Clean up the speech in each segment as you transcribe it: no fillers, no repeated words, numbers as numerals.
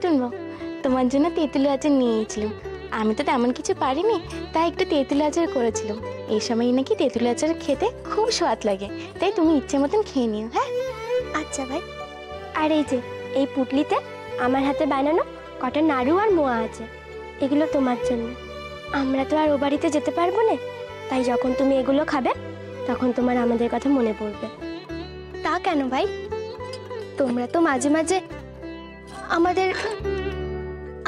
নতুন বউ, তোমার জন্য তেঁতুল আচার নিয়ে এসেছিলাম। আমি তো তেমন কিছু পারিনি, তাই একটু তেঁতুল আচার করেছিলাম। এই সময় নাকি তেঁতুল আচার খেতে খুব স্বাদ লাগে, তাই তুমি ইচ্ছে মতন খেয়ে নিও। হ্যাঁ আচ্ছা ভাই। আর এই যে এই পুটলিতে আমার হাতে বানানো কটা নাড়ু আর মোয়া আছে, এগুলো তোমার জন্য। আমরা তো আর ও বাড়িতে যেতে পারবো না, তাই যখন তুমি এগুলো খাবে তখন তোমার আমাদের কথা মনে পড়বে। তা কেন ভাই? তোমরা তো মাঝে মাঝে আমাদের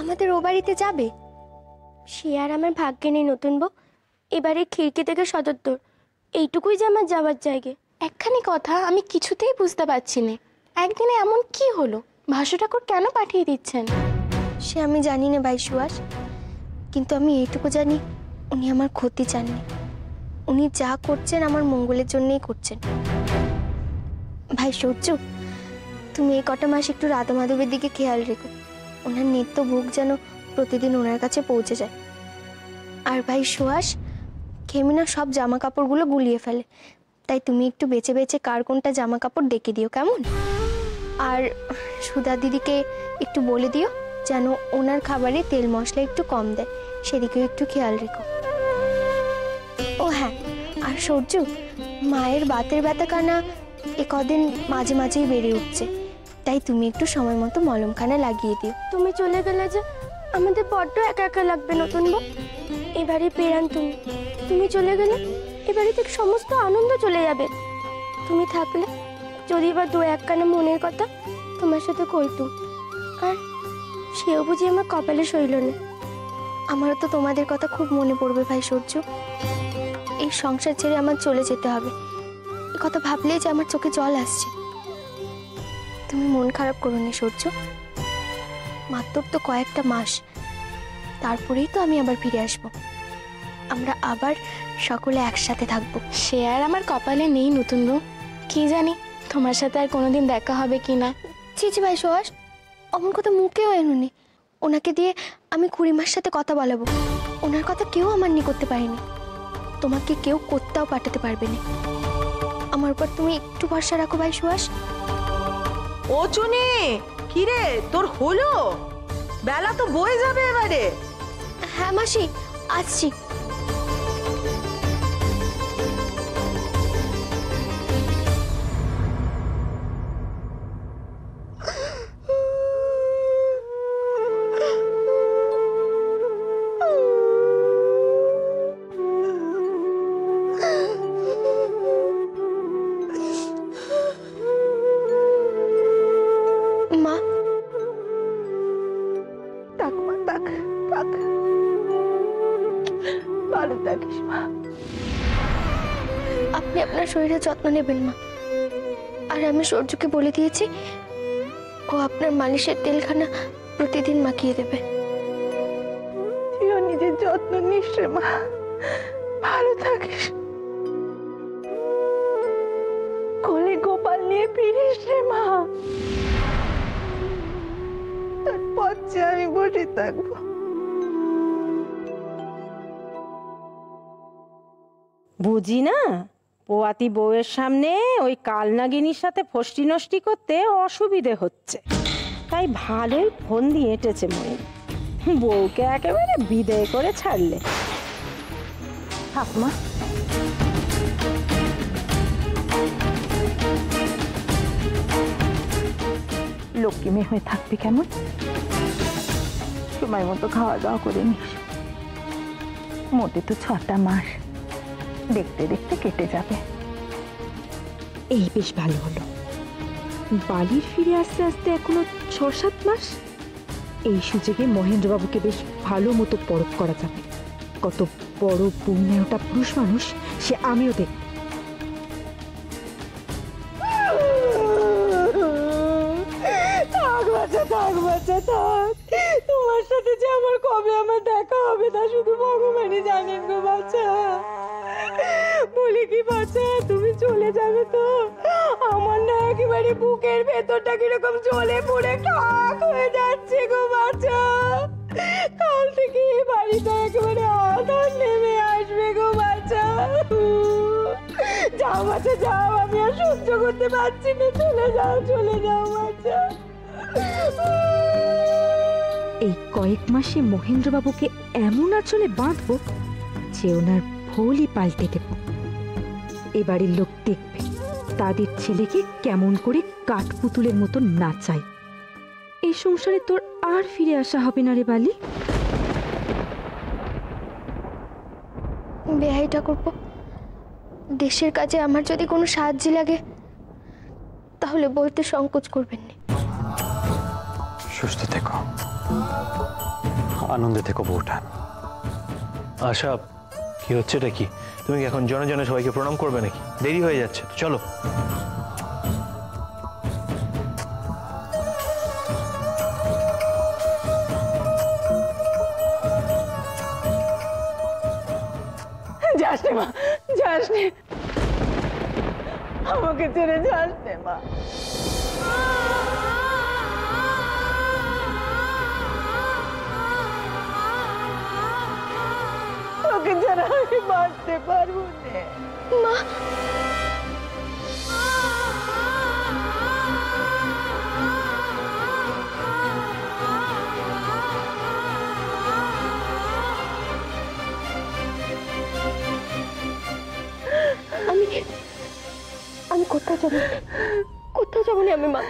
আমাদের ও বাড়িতে যাবে। সে আর আমার ভাগ্যে নেই নতুন বউ। এবারে খিড়কি থেকে সদর, এইটুকুই যে আমার যাওয়ার জায়গা। একখানি কথা আমি কিছুতেই বুঝতে পারছি না, একদিনে এমন কি হলো? ভাসু ঠাকুর কেন পাঠিয়ে দিচ্ছেন? সে আমি জানি না ভাই সুয়াস, কিন্তু আমি এইটুকু জানি উনি আমার ক্ষতি চাননি। উনি যা করছেন আমার মঙ্গলের জন্যই করছেন। ভাই সূর্য, তুমি এই কটা মাস একটু রাধা মাধবের দিকে খেয়াল রেখো। ওনার নিত্য ভোগ যেন প্রতিদিন ওনার কাছে পৌঁছে যায়। আর ভাই সুয়াস, খেমিনা সব জামা কাপড়গুলো গুলিয়ে ফেলে, তাই তুমি একটু বেছে বেছে কার কোনটা জামা কাপড় ডেকে দিও, কেমন? আর সুধা দিদিকে একটু বলে দিও যেন ওনার খাবারে তেল মশলা একটু কম দেয়, সেদিকেও একটু খেয়াল রেখো। ও হ্যাঁ, আর সূর্য, মায়ের বাতের ব্যথা কানা এ কদিন মাঝে মাঝেই বেড়ে উঠছে, তাই তুমি একটু সময় মতো মলমখানা লাগিয়ে দিও। তুমি চলে গেলে যে আমাদের বড্ড একা একা লাগবে নতুন বউ। এবারে পেরান তুমি চলে গেলে এবারে থেকে সমস্ত আনন্দ চলে যাবে। তুমি থাকলে যদি বা দু একখানা মনের কথা তোমার সাথে কইতুম, আর সেও বুঝি আমার কপালে সইল না। আমারও তো তোমাদের কথা খুব মনে পড়বে ভাই সূর্য। এই সংসার ছেড়ে আমার চলে যেতে হবে, এই কথা ভাবলেই যে আমার চোখে জল আসছে। তুমি মন খারাপ করো না সূর্য, মাত্র তো কয়েকটা মাস, তারপরেই তো আমি আবার ফিরে আসবো। আমরা আবার সকলে একসাথে থাকবো। সে আর আমার কপালে নেই নতুন বউ, কি জানি তোমার সাথে আর কোনোদিন দেখা হবে কিনা। ছি ছি ভাই সুহাস, অমন কথা মুখেও এনুনি। ওনাকে দিয়ে আমি খুড়িমার সাথে কথা বলাবো। ওনার কথা কেউ আমার নিয়ে করতে পারেনি, তোমাকে কেউ করতেও পাঠাতে পারবে না। আমার উপর তুমি একটু ভরসা রাখো ভাই সুহাস। ও চুনি, কিরে তোর হলো? বেলা তো বয়ে যাবে এবারে। হ্যাঁ মাসি, আসছি। আপনি আপনার শরীরের যত্ন নেবেন মা। আর আমি সূর্যকে বলে দিয়েছি ও আপনার মালিশের তেলখানা প্রতিদিন মাখিয়ে দেবে। তুইও নিজের যত্ন নিস রে মা, ভালো থাকিস। কোলে গোপাল নিয়ে ফিরিস রে মা, তারপর যে আমি বসে থাকবো। বুঝি না, পোয়াতি বউয়ের সামনে ওই কালনাগিনীর সাথে ফষ্টি নষ্টি করতে অসুবিধে হচ্ছে, তাই ভালোই ফোন দিয়ে এঁটেছে ময়ূর। বউকে একেবারে বিদায় করে ছাড়লে। ঠাকুমা, লক্ষ্মী মেয়ে হয়ে থাকবি কেমন? সময় মতো খাওয়া দাওয়া করে নিস। মোটে তো 6টা মাস, দেখতে দেখতে কেটে যাবে। এই বেশ ভালো হলো। বালির ফিরে আসতে আসতে এখনো 6-7 মাস। এই সুযোগে মহেন্দ্রবাবুকে বেশ ভালো মতো পরখ করা যাবে। কত বড় পুণ্যে ওটা পুরুষ মানুষ, সে আমিও দেখ। তোমার সাথে যে আমার কবে আমার দেখা হবে তা শুধু ভগবানই জানেন গো বাচ্চা। বলি কি বাচ্চা, তুমি চলে যাবে তো আমার না একেবারে বুকের ভেতরটা কিরকম জ্বলে পড়ে খাক হয়ে যাচ্ছে গো বাচ্চা। কাল থেকে বাড়িতে একেবারে আধার নেমে আসবে গো বাচ্চা। যাও বাচ্চা যাও, আমি আর সহ্য করতে পারছি না। চলে যাও বাচ্চা। কয়েক মাসে মহেন্দ্রবাবুকে এমন আঁচলে বাঁধবো যে ওনার ভোলই পাল্টে দেব। এবারের লোক দেখবে তাদের ছেলেকে কেমন করে কাঠপুতুলের মতো নাচায়। এই সংসারে তোর আর ফিরে আসা হবে না রে বালি। বেহাই ঠাকুরপো, দেশের কাজে আমার যদি কোনো সাহায্য লাগে তাহলে বলতে সংকোচ করবেন না। সুস্থ থেকো, আনন্দে থেকো বউঠান। আশা, কি হচ্ছে এটা কি? তুমি কি এখন জনে জনে সবাইকে প্রণাম করবে নাকি? দেরি হয়ে যাচ্ছে তো, চলো। যাস নে মা, যাস নে, আমাকে ছেড়ে যাস নে মা। তোকে ছাড়া আমি বাঁচতে পারবো না মা, আমি কোথাও যাবো না, কোথাও যাবো না আমি মা।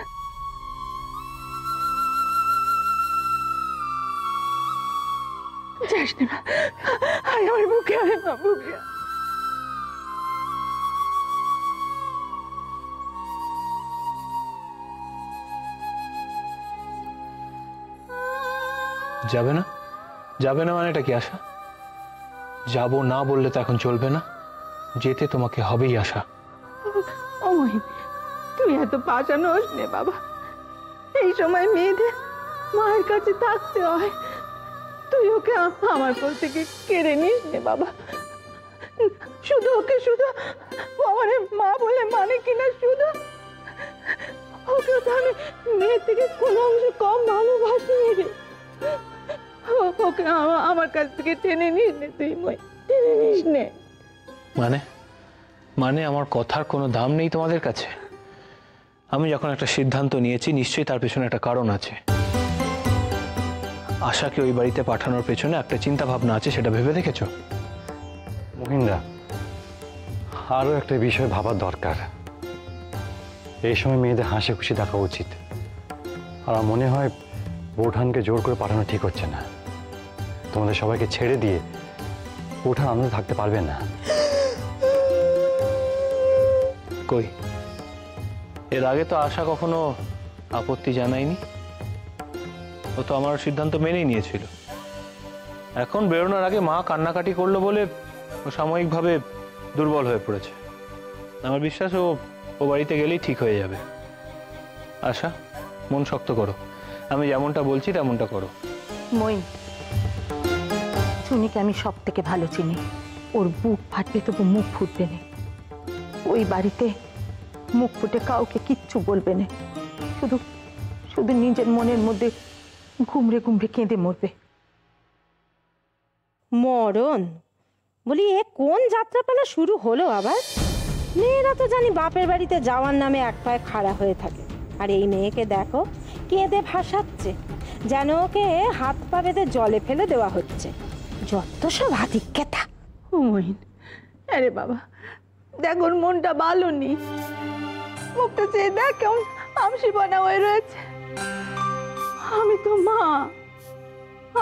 যাস নে মা, আয় আমার বুকে, আয় মা বুকে। যাবে না? যাবে না মানে এটা কি আশা? যাবো না বললে তো এখন চলবে না, যেতে তোমাকে হবেই আশা। ও মহিন, তুই এত পাশানো হোস নে বাবা। এই সময় মেয়েদের মায়ের কাছে থাকতে হয়, তুই ওকে আমার কোল থেকে কেড়ে নিস নে বাবা। শুধু ওকে শুধু আমার মা বলে মানে কিনা, শুধু ওকে তো আমি মেয়ের থেকে কোনো অংশ কম ভালোবাসি রে। ওকে আমার কাছ থেকে টেনে নিস নে তুই, মই টেনে নিস নে। মানে মানে আমার কথার কোনো দাম নেই তোমাদের কাছে? আমি যখন একটা সিদ্ধান্ত নিয়েছি নিশ্চয়ই তার পেছনে একটা কারণ আছে। আশাকে ওই বাড়িতে পাঠানোর পেছনে একটা চিন্তা ভাবনা আছে, সেটা ভেবে দেখেছো? মহিন্দ্রা, আরও একটা বিষয় ভাবার দরকার। এই সময় মেয়েদের হাসি খুশি দেখা উচিত। আর আমার মনে হয় বৌঠানকে জোর করে পাঠানো ঠিক হচ্ছে না। তোমাদের সবাইকে ছেড়ে দিয়ে বৌঠান আনন্দে থাকতে পারবে না। কই, এর আগে তো আশা কখনো আপত্তি জানায়নি। ও তো আমার সিদ্ধান্ত মেনেই নিয়েছিল। এখন বেরোনোর আগে মা কান্নাকাটি করলো বলে ও সাময়িকভাবে দুর্বল হয়ে পড়েছে। আমার বিশ্বাস ও বাড়িতে গেলেই ঠিক হয়ে যাবে। আশা, মন শক্ত করো, আমি যেমনটা বলছি তেমনটা করো। মই, চুনিকে আমি সব থেকে ভালো চিনি। ওর বুক ফাটবে তবু মুখ ফুটবে না। ওই বাড়িতে মুখ ফুটে কাউকে কিচ্ছু বলবে না, শুধু শুধু নিজের মনের মধ্যে ঘুমরে ঘুমরে কেঁদে মরবে। মরণ বলি, এ কোন যাত্রাপালা শুরু হলো আবার? মেয়েরা তো জানি বাপের বাড়িতে যাওয়ার নামে এক পায়ে খাড়া হয়ে থাকে, আর এই মেয়েকে দেখো কেঁদে ভাসাচ্ছে, যেন ওকে হাত পা বেঁধে জলে ফেলে দেওয়া হচ্ছে। যত সব হাতিক্যেতা। ও মহিন, আরে বাবা দেখ, ওর মনটা ভালো নেই, মুখটা চেয়ে দেখ কেমন আমসি বানা হয়ে রয়েছে। আমি তো মা,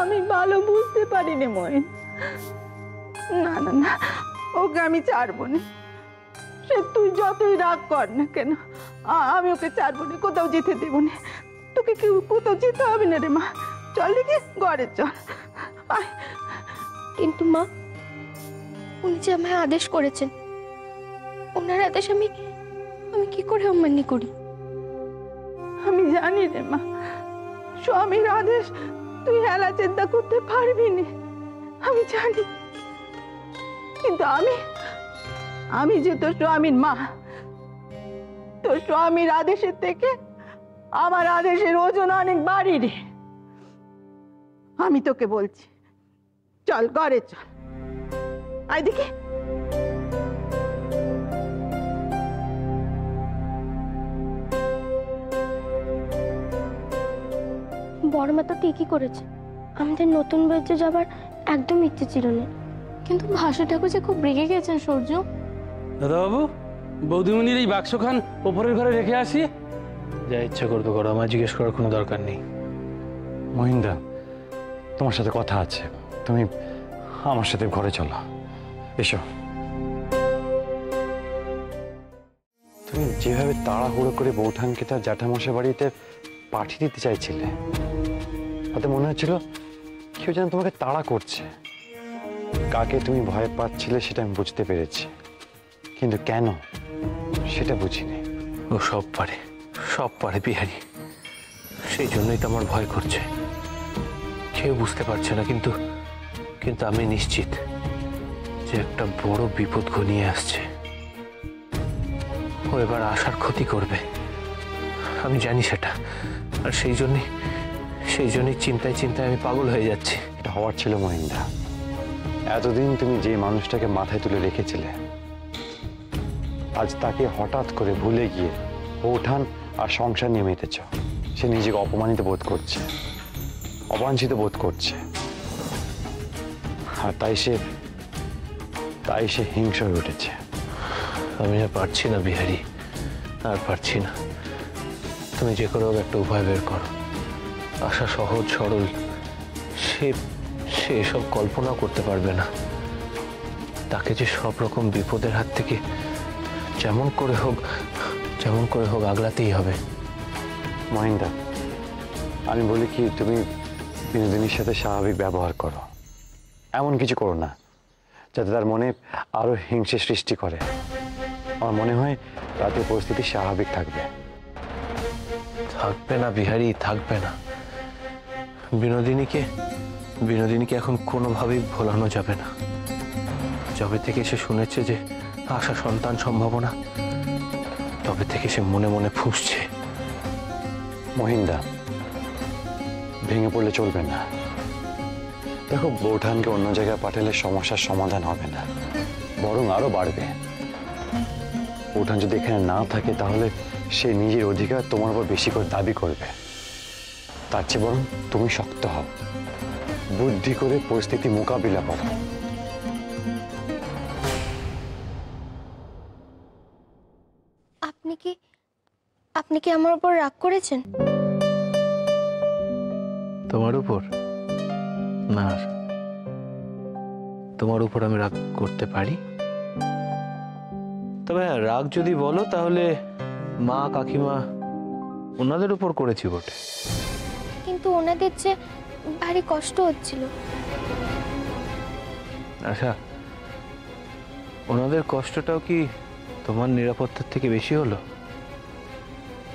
আমি ভালো বুঝতে পারিনি মহিন। না না না, ওকে আমি ছাড়বো না। সে তুই যতই রাগ কর না কেন, আমি ওকে ছাড়বো না, কোথাও যেতে দেবো না। তোকে কি কোথাও যেতে হবে না রে মা, চল দেখি ঘরে চল। আয়। কিন্তু মা, উনি যে আমায় আদেশ করেছেন, ওনার আদেশ আমি আমি কি করে অমান্য করি? আমি জানি রে মা, স্বামীর আদেশ তুই হেলা চিন্তা করতে পারবি না, আমি জানি। কিন্তু আমি যে তোর স্বামীর মা, তোর স্বামীর আদেশের থেকে আমার আদেশের ওজন অনেক বাড়ি রে। আমি তোকে বলছি, চল ঘরে চল। আয় দেখি। বড়মা তো ঠিকই করেছে, আমাদের নতুন বাড়িতে যাবার একদম ইচ্ছে ছিল না। কিন্তু ভাসুর ঠাকুর যে খুব রেগে গেছেন সূর্য। দাদাবাবু, বৌদিমণির এই বাক্সখান ওপরের ঘরে রেখে আসি। যা ইচ্ছা করবে করো, আমার জিজ্ঞেস করার কোনো দরকার নেই। মহিন্দা, তোমার সাথে কথা আছে, তুমি আমার সাথে ঘরে চলো, এসো। তুমি যেভাবে তাড়াহুড়ো করে বৌঠানকে তার জ্যাঠামশাই বাড়িতে পাঠিয়ে দিতে চাইছিলে, তাতে মনে হচ্ছিল কেউ যেন তোমাকে তাড়া করছে। কাকে তুমি ভয় পাচ্ছিলে সেটা আমি বুঝতে পেরেছি, কিন্তু কেন সেটা বুঝিনি। ও সব পারে, সব পারে বিহারি, সেই জন্যই তো আমার ভয় করছে। কেউ বুঝতে পারছে না, কিন্তু কিন্তু আমি নিশ্চিত যে একটা বড় বিপদ ঘনিয়ে আসছে। ও এবার আশার ক্ষতি করবে, আমি জানি সেটা। আর সেই জন্যই চিন্তায় চিন্তায় আমি পাগল হয়ে যাচ্ছি। এটা হওয়ার ছিল মহিন্দা। এতদিন তুমি যে মানুষটাকে মাথায় তুলে রেখেছিলে, আজ তাকে হঠাৎ করে ভুলে গিয়ে বৌঠান আর সংসার নিয়ে মেতেছ। সে নিজেকে অপমানিত বোধ করছে, অবাঞ্ছিত বোধ করছে, আর তাই সে হিংস্র হয়ে উঠেছে। আমি আর পারছি না বিহারি, আর পারছি না। তুমি যে করে হোক একটা উপায় বের করো। আশা সহজ সরল, সে এসব কল্পনা করতে পারবে না। তাকে যে সব রকম বিপদের হাত থেকে যেমন করে হোক আগলাতেই হবে। মহিন্দা, আমি বলি কি, তুমি বিনোদিনীর সাথে স্বাভাবিক ব্যবহার করো, এমন কিছু করো না যাতে তার মনে আরো হিংসে সৃষ্টি করে। আমার মনে হয় তাতে পরিস্থিতি স্বাভাবিক থাকবে। থাকবে না বিহারি, থাকবে না। বিনোদিনীকে এখন কোনোভাবেই ভোলানো যাবে না। যবে থেকে সে শুনেছে যে আশা সন্তান সম্ভাবনা, তবে থেকে সে মনে মনে ফুঁসছে। মহিন্দা, ভেঙে পড়লে চলবে না। দেখো, বৌঠানকে অন্য জায়গায় পাঠালে সমস্যার সমাধান হবে না, বরং আরো বাড়বে। বৌঠান যদি এখানে না থাকে, তাহলে সে নিজের অধিকার তোমার উপর বেশি করে দাবি করবে। তার চেয়ে বরং তুমি শক্ত হও, বুদ্ধি করে পরিস্থিতি মোকাবিলা করো। আপনি কি আমার উপর রাগ করেছেন? তোমার উপর না, তোমার উপর আমি রাগ করতে পারি। তবে হ্যাঁ, রাগ যদি বলো তাহলে মা কাকিমা ওনাদের উপর করেছি বটে। কিন্তু ওনাদের যে ভারী কষ্ট হচ্ছিল। আচ্ছা, ওনাদের কষ্টটাও কি তোমার নিরাপত্তার থেকে বেশি হলো?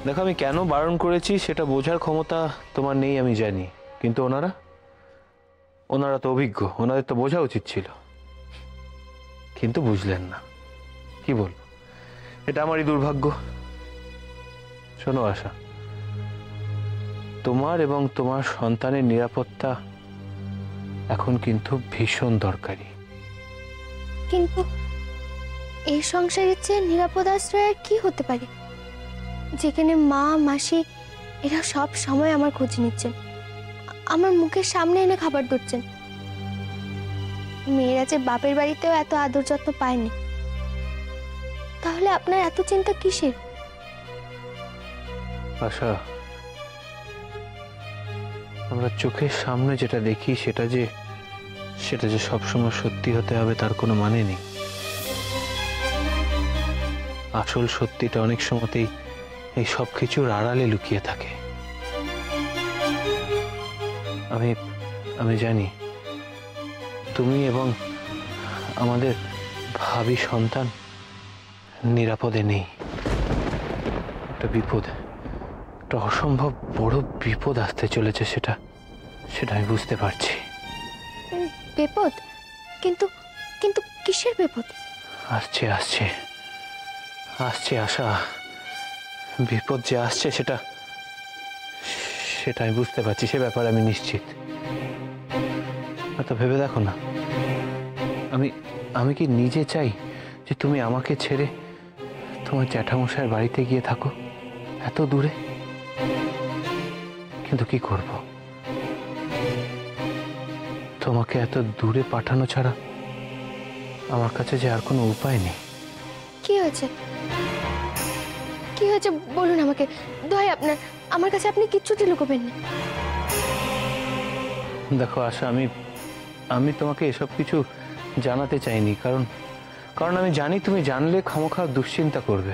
দেখো, আমি কেন বারণ করেছি সেটা বোঝার ক্ষমতা তোমার নেই আমি জানি, কিন্তু ওনারা তো অভিজ্ঞ, ওনাদের তো বোঝা উচিত ছিল, কিন্তু বুঝলেন না। কি বলবো, এটা আমারই দুর্ভাগ্য। শোনো আশা, তোমার এবং তোমার সন্তানের নিরাপত্তা এখন কিন্তু ভীষণ দরকারি। কিন্তু এই সংসারের চেয়ে নিরাপদ আশ্রয় আর কি হতে পারে, যেখানে মা মাসি এরা সব সময় আমার খোঁজ নিচ্ছেন, আমার মুখের সামনে এনে খাবার দিচ্ছেন। মেয়েরা যে বাপের বাড়িতেও এত আদর যত্ন পায়নি, তাহলে আপনার এত চিন্তা কিসের? আশা, আমরা চোখের সামনে যেটা দেখি সেটা যে সবসময় সত্যি হতে হবে তার কোনো মানে নেই। আসল সত্যিটা অনেক সময়তেই এই সব কিছুর আড়ালে লুকিয়ে থাকে। আমি জানি তুমি এবং আমাদের ভাবি সন্তান নিরাপদে নেই। একটা বিপদ, একটা অসম্ভব বড় বিপদ আসতে চলেছে, সেটা আমি বুঝতে পারছি। বিপদ? কিন্তু কিন্তু কিসের বিপদ? আসছে আশা, বিপদ যে আসছে সেটা আমি বুঝতে পারছি, সে ব্যাপারে আমি নিশ্চিত। তো ভেবে দেখো না, আমি কি নিজে চাই যে তুমি আমাকে ছেড়ে তোমার জ্যাঠামশাইয়ের বাড়িতে গিয়ে থাকো এত দূরে? কিন্তু কি করব, তোমাকে এত দূরে পাঠানো ছাড়া আমার কাছে যে আর কোনো উপায় নেই। কি হয়েছে? কি হয়েছে বলুন আমাকে, দয় আপনার, আমার কাছে আপনি কিচ্ছুটি লুকোবেন না। দেখো আশা, আমি তোমাকে এসব কিছু জানাতে চাইনি, কারণ আমি জানি তুমি জানলে খামোখা দুশ্চিন্তা করবে।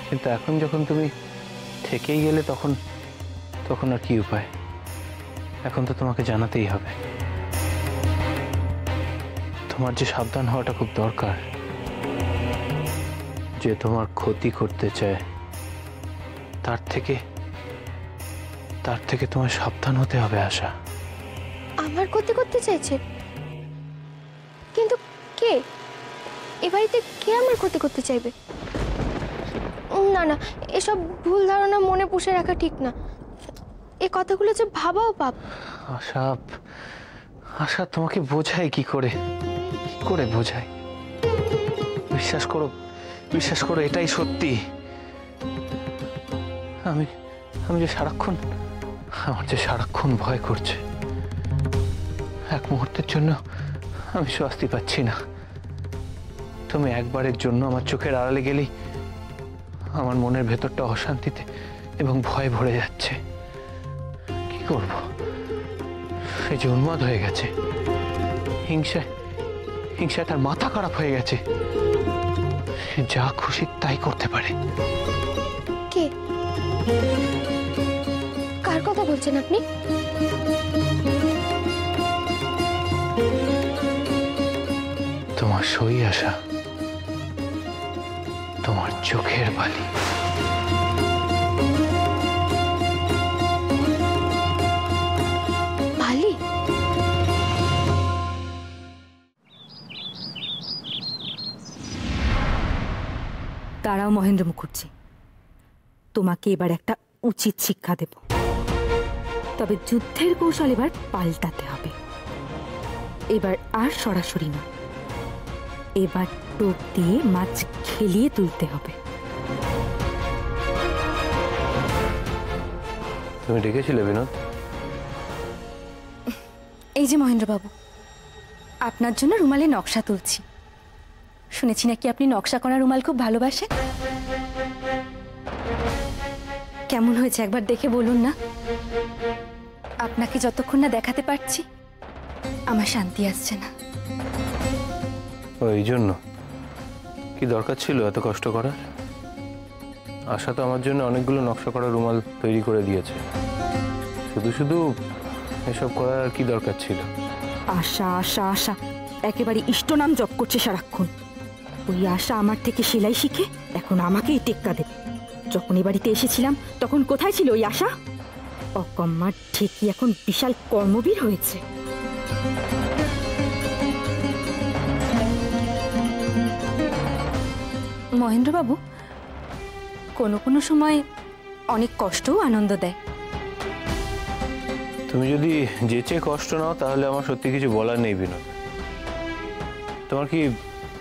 কিন্তু এখন যখন তুমি থেকেই গেলে তখন আর কি উপায়? এখন তো তোমাকে জানাতেই হবে। তোমার যে সাবধান হওয়াটা খুব দরকার। যে তোমার ক্ষতি করতে চায় তার থেকে তোমার সাবধান হতে হবে আশা। আমার ক্ষতি করতে চাইছে? কিন্তু কে? এ বাড়িতে কে আমার ক্ষতি করতে চাইবে? না না, এসব ভুল ধারণা মনে পুষে রাখা ঠিক না। এই কথাগুলো যে ভাবাও পাপ। আশা তোমাকে বোঝায় কি করে বোঝায়? বিশ্বাস করো এটাই সত্যি। আমি যে সারাক্ষণ ভয় করছে। এক মুহূর্তের জন্য আমি স্বস্তি পাচ্ছি না। তুমি একবারের জন্য আমার চোখের আড়ালে গেলেই আমার মনের ভেতরটা অশান্তিতে এবং ভয় ভরে যাচ্ছে। কি করব? সে যে উন্মাদ হয়ে গেছে, হিংসায় তার মাথা খারাপ হয়ে গেছে। সে যা খুশি তাই করতে পারে। কে? কার কথা বলছেন আপনি? তোমার সই আশা, তোমার চোখের বালি। বালি? দাঁড়াও মহেন্দ্র মুখার্জি, তোমাকে এবার একটা উচিত শিক্ষা দেব। তবে যুদ্ধের কৌশল এবার পাল্টাতে হবে। এবার আর সরাসরি না, এবার টোপ দিয়ে মাছ খেলিয়ে তুলতে হবে। তুমি ডেকেছিলে বিনোদ? এই যে মহেন্দ্রবাবু, আপনার জন্য রুমালে নকশা তুলছি। শুনেছি নাকি আপনি নকশা করা রুমাল খুব ভালোবাসেন। কেমন হয়েছে একবার দেখে বলুন না। আপনাকে যতক্ষণ না দেখাতে পারছি আমার শান্তি আসছে না। এই জন্য কি দরকার ছিল এত কষ্ট করার? আশা তো আমার জন্য অনেকগুলো নকশা করা রুমাল তৈরি করে দিয়েছে। শুধু এসব করার আর কি দরকার ছিল? আশা আশা আশা একেবারে ইষ্ট নাম জপ করছে সারাক্ষণ। ওই আশা আমার থেকে সেলাই শিখে এখন আমাকেই টেক্কা দেবে। যখন এ বাড়িতে এসেছিলাম তখন কোথায় ছিল ওই আশা? অকম্মার ঠিকই এখন বিশাল কর্মবীর হয়েছে। মহেন্দ্রবাবু, কোনো সময় অনেক কষ্টও আনন্দ দেয়। তুমি যদি যেচে কষ্ট নাও তাহলে আমার সত্যি কিছু বলার নেই বিনোদ। তোমার কি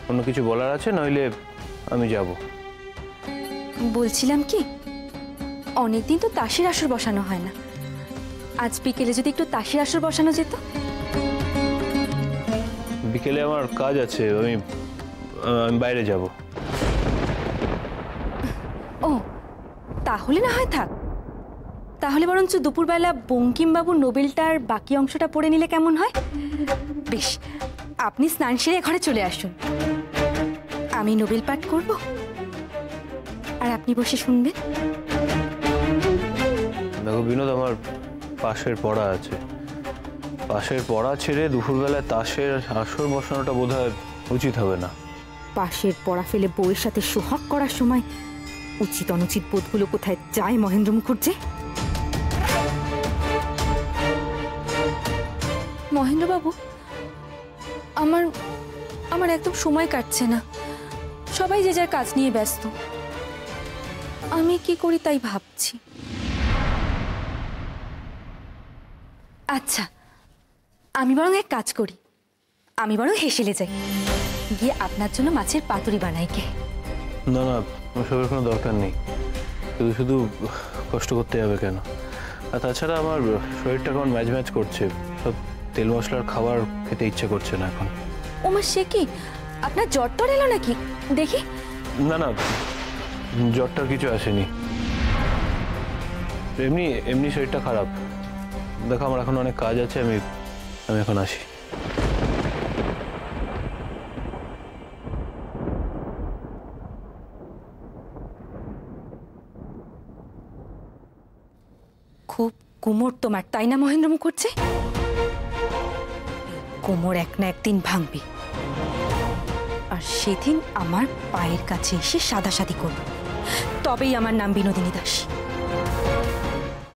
অন্য কিছু বলার আছে? নইলে আমি যাব। বলছিলাম কি, অনেকদিন তো তাসের আসর বসানো হয় না। আজ বিকেলে যদি একটু তাসের আসর বসানো যেত। বিকেলে আমার কাজ আছে, আমি বাইরে যাব। ও, তাহলে না হয় থাক। তাহলে বরঞ্চ দুপুরবেলা বঙ্কিমবাবুর নোবেলটার বাকি অংশটা পড়ে নিলে কেমন হয়? বেশ, আপনি স্নান সেরে ঘরে চলে আসুন। আমি নোবেল পাঠ করব আর আপনি বসে শুনবেন। দেখো বিনোদ, আমার পাশের পড়া আছে। পাশের পড়া ছেড়ে দুপুরবেলায় তাসের আসর বসানোটা বোধহয় উচিত হবে না। পাশের পড়া ফেলে বউয়ের সাথে সোহাগ করার সময় উচিত অনুচিত বোধগুলো কোথায় যায় মহেন্দ্র মুখার্জি? মহেন্দ্রবাবু, আমার একদম সময় কাটছে না। সবাই যে যার কাজ নিয়ে ব্যস্ত। আমি কি করি তাই ভাবছি। আচ্ছা, আমি বরং এক কাজ করি, আমি বরং হেসেলে যাই, গিয়ে আপনার জন্য মাছের পাতুরি বানাই। কে? না না, ওসবের কোনো দরকার নেই। শুধু কষ্ট করতে হবে কেন? আর তাছাড়া আমার শরীরটা কেমন ম্যাচ করছে। সব তেল মশলার খাবার খেতে ইচ্ছে করছে না এখন। ওমা, সে কি? আপনার জ্বর টর এলো নাকি? দেখি। না না, জ্বরটার কিছু আসেনি, এমনি এমনি শরীরটা খারাপ। দেখো আমার এখন অনেক কাজ আছে, আমি এখন আসি। খুব কোমর তোমার, তাই না মহেন্দ্র মুখার্জি? কোমর এক না একদিন ভাঙবে, আর সেদিন আমার পায়ের কাছে এসে সাদাসাদি করবে, তবেই আমার নাম বিনোদিনী দাস।